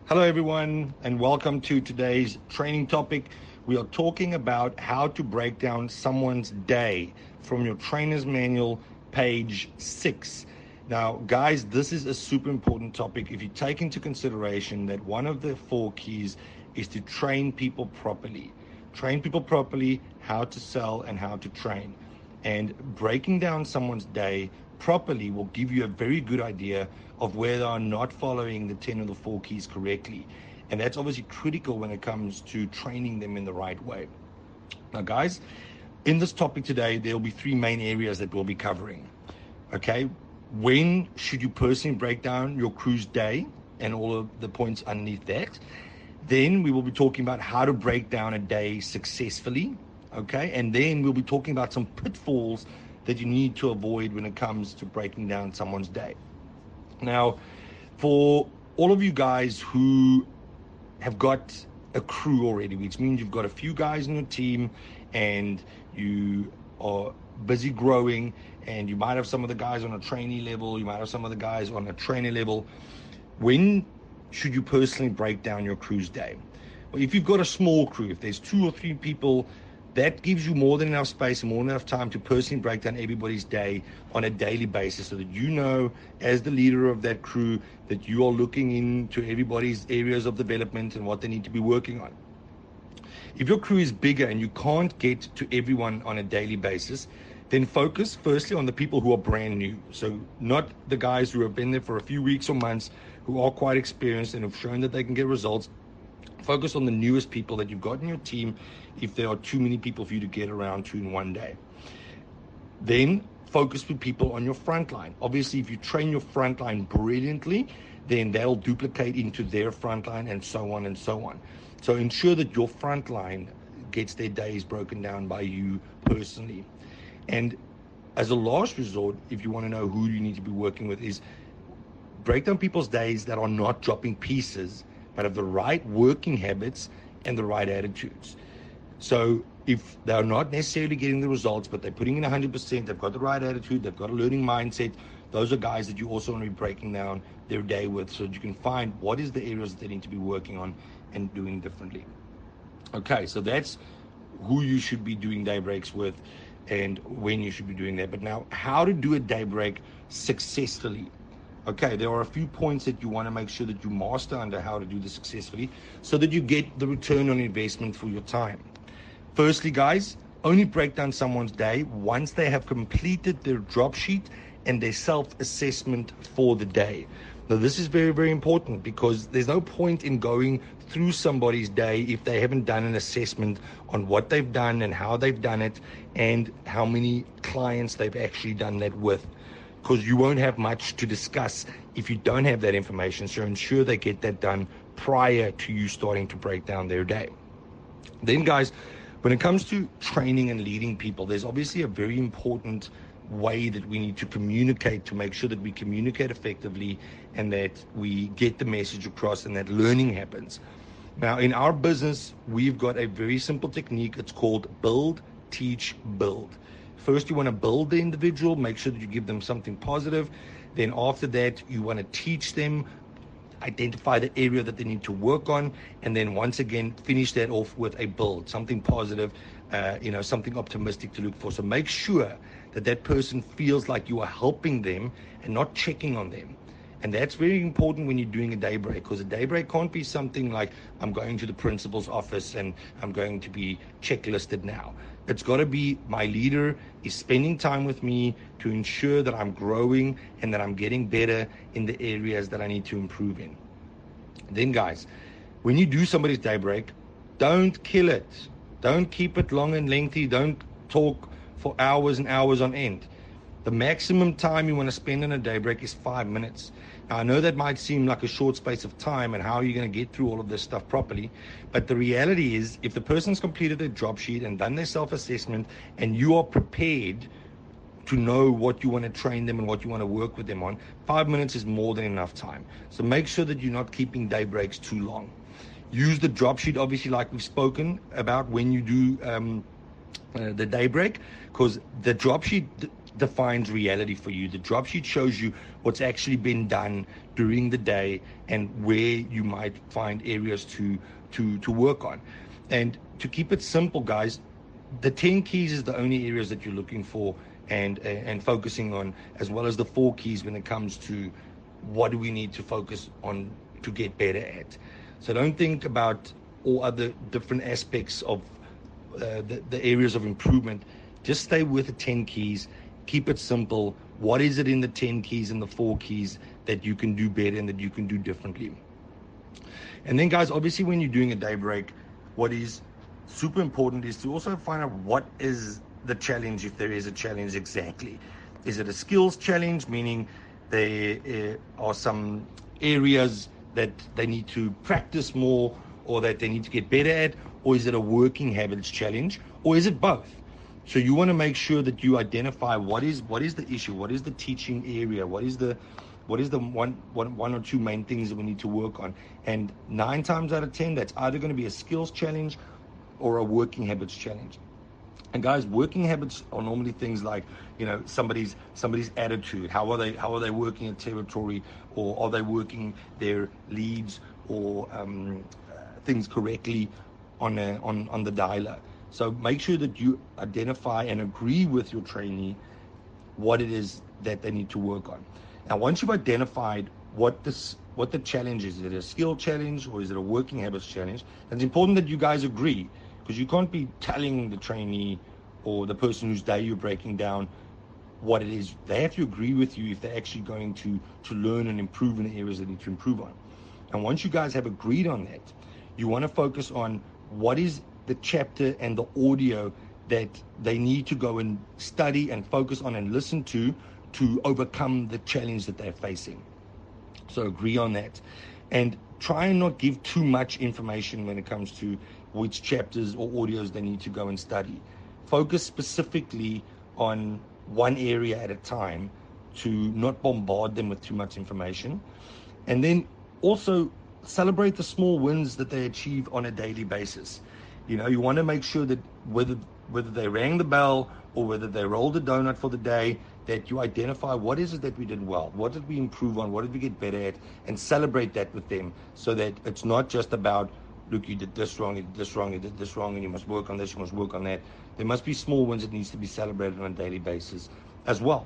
Hello everyone, and welcome to today's training topic. We are talking about how to break down someone's day from your trainer's manual, page 6. Now guys, this is a super important topic if you take into consideration that one of the 4 keys is to train people properly. Train people properly, how to sell and how to train. And breaking down someone's day properly will give you a very good idea of where they are not following the 10 of the 4 keys correctly. And that's obviously critical when it comes to training them in the right way. Now guys, in this topic today, there will be 3 main areas that we'll be covering. Okay, when should you personally break down your crew's day and all of the points underneath that. Then we will be talking about how to break down a day successfully. Okay, and then we'll be talking about some pitfalls that you need to avoid when it comes to breaking down someone's day. Now, for all of you guys who have got a crew already, which means you've got a few guys in your team and you are busy growing, and you might have some of the guys on a trainee level, you might have some of the guys on a trainer level, when should you personally break down your crew's day? Well, if you've got a small crew, if there's 2 or 3 people, that gives you more than enough space and more than enough time to personally break down everybody's day on a daily basis, so that you know, as the leader of that crew, that you are looking into everybody's areas of development and what they need to be working on. If your crew is bigger and you can't get to everyone on a daily basis, then focus firstly on the people who are brand new. So not the guys who have been there for a few weeks or months, who are quite experienced and have shown that they can get results. Focus on the newest people that you've got in your team if there are too many people for you to get around to in one day. Then focus with people on your front line. Obviously, if you train your front line brilliantly, then they'll duplicate into their front line and so on and so on. So ensure that your front line gets their days broken down by you personally. And as a last resort, if you want to know who you need to be working with, is break down people's days that are not dropping pieces, but have the right working habits and the right attitudes. So if they're not necessarily getting the results, but they're putting in 100%, they've got the right attitude, they've got a learning mindset, those are guys that you also want to be breaking down their day with, so that you can find what is the areas that they need to be working on and doing differently. Okay, so that's who you should be doing day breaks with and when you should be doing that. But now, how to do a day break successfully. Okay, there are a few points that you want to make sure that you master under how to do this successfully, so that you get the return on investment for your time. Firstly, guys, only break down someone's day once they have completed their drop sheet and their self-assessment for the day. Now, this is very, very important, because there's no point in going through somebody's day if they haven't done an assessment on what they've done and how they've done it and how many clients they've actually done that with. Because you won't have much to discuss if you don't have that information. So ensure they get that done prior to you starting to break down their day. Then guys, when it comes to training and leading people, there's obviously a very important way that we need to communicate to make sure that we communicate effectively and that we get the message across and that learning happens. Now, in our business, we've got a very simple technique. It's called build, teach, build. First, you want to build the individual, make sure that you give them something positive. Then after that, you want to teach them, identify the area that they need to work on, and then once again, finish that off with a build, something positive, something optimistic to look for. So make sure that that person feels like you are helping them and not checking on them. And that's very important when you're doing a day break, because a day break can't be something like, I'm going to the principal's office and I'm going to be checklisted now. It's got to be, my leader is spending time with me to ensure that I'm growing and that I'm getting better in the areas that I need to improve in. Then guys, when you do somebody's day break, don't kill it. Don't keep it long and lengthy. Don't talk for hours and hours on end. The maximum time you want to spend on a day break is 5 minutes. Now, I know that might seem like a short space of time, and how are you going to get through all of this stuff properly? But the reality is, if the person's completed their job sheet and done their self-assessment, and you are prepared to know what you want to train them and what you want to work with them on, 5 minutes is more than enough time. So make sure that you're not keeping day breaks too long. Use the drop sheet, obviously, like we've spoken about when you do the day break, because the drop sheet defines reality for you. The drop sheet shows you what's actually been done during the day and where you might find areas to work on. And to keep it simple, guys, the 10 keys is the only areas that you're looking for and focusing on, as well as the 4 keys when it comes to what do we need to focus on to get better at. So don't think about all other different aspects of the areas of improvement. Just stay with the 10 keys. Keep it simple. What is it in the 10 keys and the 4 keys that you can do better and that you can do differently? And then, guys, obviously when you're doing a day break, what is super important is to also find out what is the challenge, if there is a challenge exactly. Is it a skills challenge, meaning there are some areas that they need to practice more or that they need to get better at, or is it a working habits challenge, or is it both? So you want to make sure that you identify what is the issue, what is the teaching area, what is the one or two main things that we need to work on. And 9 times out of 10, that's either going to be a skills challenge or a working habits challenge. And guys, working habits are normally things like, somebody's attitude. How are they working a territory, or are they working their leads or things correctly on the dialer? So make sure that you identify and agree with your trainee what it is that they need to work on. Now, once you've identified what the challenge is it a skill challenge or is it a working habits challenge? It's important that you guys agree, because you can't be telling the trainee or the person whose day you're breaking down what it is. They have to agree with you if they're actually going to learn and improve in the areas they need to improve on. And once you guys have agreed on that, you want to focus on what is the chapter and the audio that they need to go and study and focus on and listen to overcome the challenge that they're facing. So agree on that. And try and not give too much information when it comes to which chapters or audios they need to go and study. Focus specifically on one area at a time to not bombard them with too much information. And then also celebrate the small wins that they achieve on a daily basis. You want to make sure that whether they rang the bell or whether they rolled a donut for the day, that you identify what is it that we did well, what did we improve on, what did we get better at, and celebrate that with them, so that it's not just about, look, you did this wrong, you did this wrong, you did this wrong, and you must work on this, you must work on that. There must be small wins that needs to be celebrated on a daily basis as well.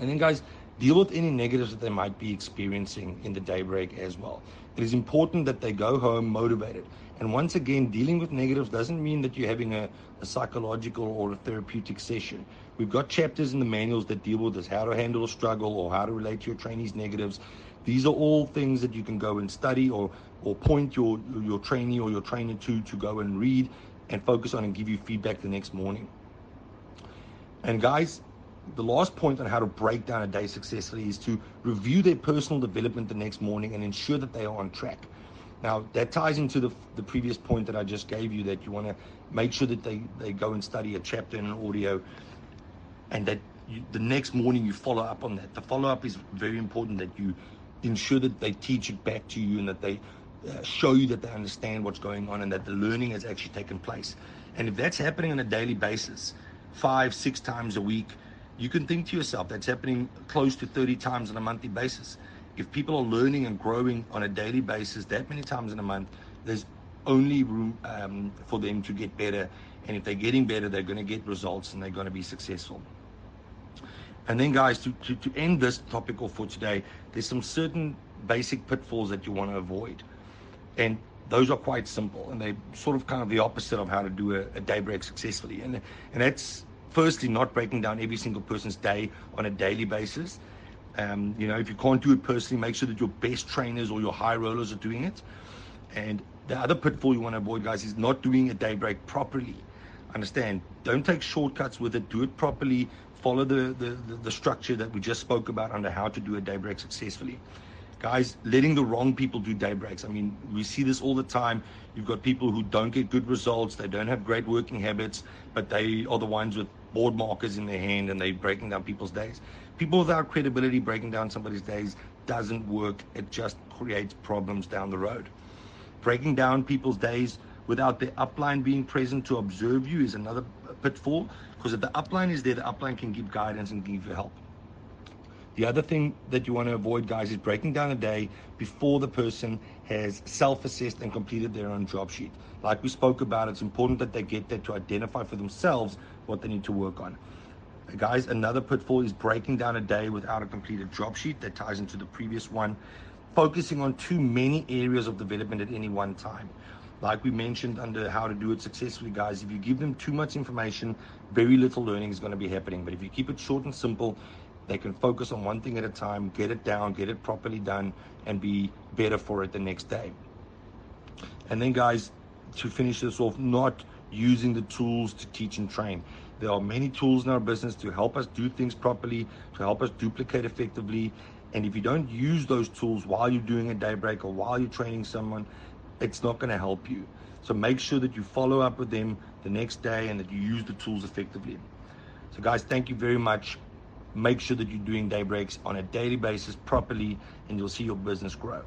And then, guys, deal with any negatives that they might be experiencing in the day break as well. It is important that they go home motivated. And once again, dealing with negatives doesn't mean that you're having a psychological or a therapeutic session. We've got chapters in the manuals that deal with this, how to handle a struggle or how to relate to your trainees' negatives. These are all things that you can go and study or point your trainee or your trainer to go and read and focus on and give you feedback the next morning. And guys, the last point on how to break down a day successfully is to review their personal development the next morning and ensure that they are on track. Now, that ties into the previous point that I just gave you, that you want to make sure that they go and study a chapter in an audio, and that the next morning you follow up on that. The follow-up is very important, that you ensure that they teach it back to you and that they show you that they understand what's going on and that the learning has actually taken place. And if that's happening on a daily basis, 5-6 times a week, you can think to yourself, that's happening close to 30 times on a monthly basis. If people are learning and growing on a daily basis that many times in a month, there's only room for them to get better. And if they're getting better, they're going to get results and they're going to be successful. And then, guys, to end this topic off for today, there's some certain basic pitfalls that you want to avoid. And those are quite simple, and they're sort of kind of the opposite of how to do a day break successfully. And that's firstly not breaking down every single person's day on a daily basis. If you can't do it personally, make sure that your best trainers or your high rollers are doing it. And the other pitfall you want to avoid, guys, is not doing a day break properly. Understand, don't take shortcuts with it. Do it properly. Follow the structure that we just spoke about under how to do a day break successfully. Guys, letting the wrong people do day breaks. I mean, we see this all the time. You've got people who don't get good results. They don't have great working habits, but they are the ones with board markers in their hand and they're breaking down people's days. People without credibility breaking down somebody's days doesn't work. It just creates problems down the road. Breaking down people's days without the upline being present to observe you is another pitfall, because if the upline is there, the upline can give guidance and give you help. The other thing that you want to avoid, guys, is breaking down a day before the person has self-assessed and completed their own job sheet. Like we spoke about, it's important that they get there to identify for themselves what they need to work on. Guys, another pitfall is breaking down a day without a completed job sheet. That ties into the previous one. Focusing on too many areas of development at any one time. Like we mentioned under how to do it successfully, guys, if you give them too much information, very little learning is going to be happening. But if you keep it short and simple, they can focus on one thing at a time, get it down, get it properly done, and be better for it the next day. And then, guys, to finish this off, not using the tools to teach and train. There are many tools in our business to help us do things properly, to help us duplicate effectively. And if you don't use those tools while you're doing a day break or while you're training someone, it's not going to help you. So make sure that you follow up with them the next day and that you use the tools effectively. So guys, thank you very much. Make sure that you're doing day breaks on a daily basis properly, and you'll see your business grow.